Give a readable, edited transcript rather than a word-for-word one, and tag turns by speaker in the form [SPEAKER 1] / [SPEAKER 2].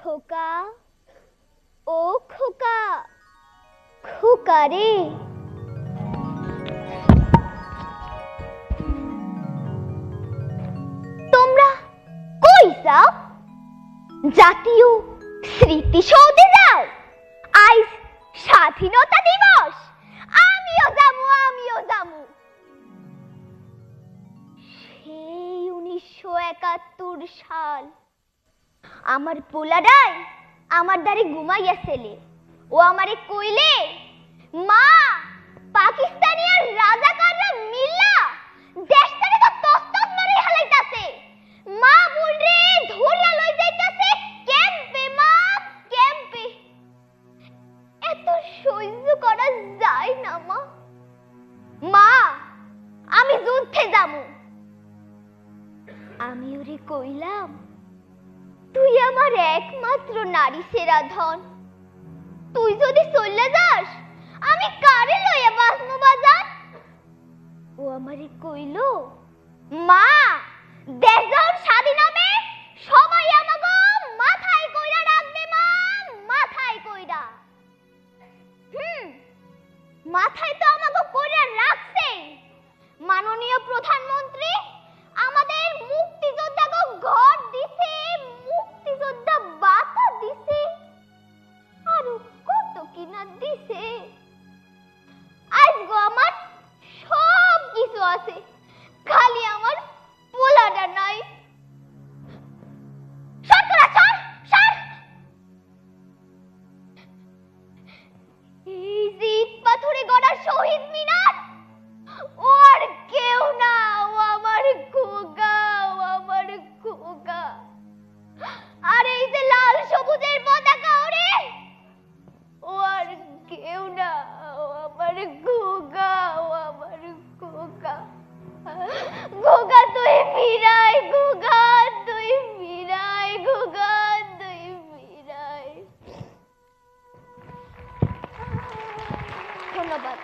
[SPEAKER 1] খোকা, ও খোকা, খোকা রে, তোমরা কই যাও? জাতীয় স্মৃতিসৌধে যাও? আজ স্বাধীনতা দিবস, আমিও যামু। সেই 1971 সাল। আমার পোলাডাই আমার দ্বারে ঘুমাইয়াছিলে। ও আমারে কইলে, মা, পাকিস্তানি আর রাজাকাররা মিল্লা দেশটারে তো তস্তত করে হালাইতাছে। মা বুলরে ধরিয়া লই যাইতাছে ক্যাম্পে, মা, ক্যাম্পে। এত সহ্য করা যায় না মা। মা, আমি যুদ্ধে যামু। আমি ওরে কইলাম, তুই আমার একমাত্র নারী সেরা ধন। তুই যদি চলে যাস, আমি কারে লইয়া বাঁচমু বাজার? ও আমারে কইল, মা, দেশ যখন স্বাধীন হবে সবাই আমাগো মাথায় কইরা রাখবে, মা, মাথায় কইরা। মাথায় তো আমাগো কইরা রাখছে। মাননীয় প্রধানমন্ত্রী আমাদের মুক্তিযোদ্ধাকে ঘর দিছে, মুক্তিযোদ্ধা ভাতা দিছে, আর কত কিনা দিছে। আজগো আমার সব কিছু আছে, খালি আমার পোলাটা নাই। এই যে ইট পাথরে গড়া শহীদ মিনার, ও আর কেউ না, ও আমার খোকা, ও আমার খোকা। আর এই যে লাল সবুজের পতাকা ওরে, ও আর কেউ না, ও আমার খোকা, ও আমার খোকা। খোকা তুই ফিরাই, খোকা তুই ফিরাই, খোকা তুই ফিরাই। ধন্যবাদ।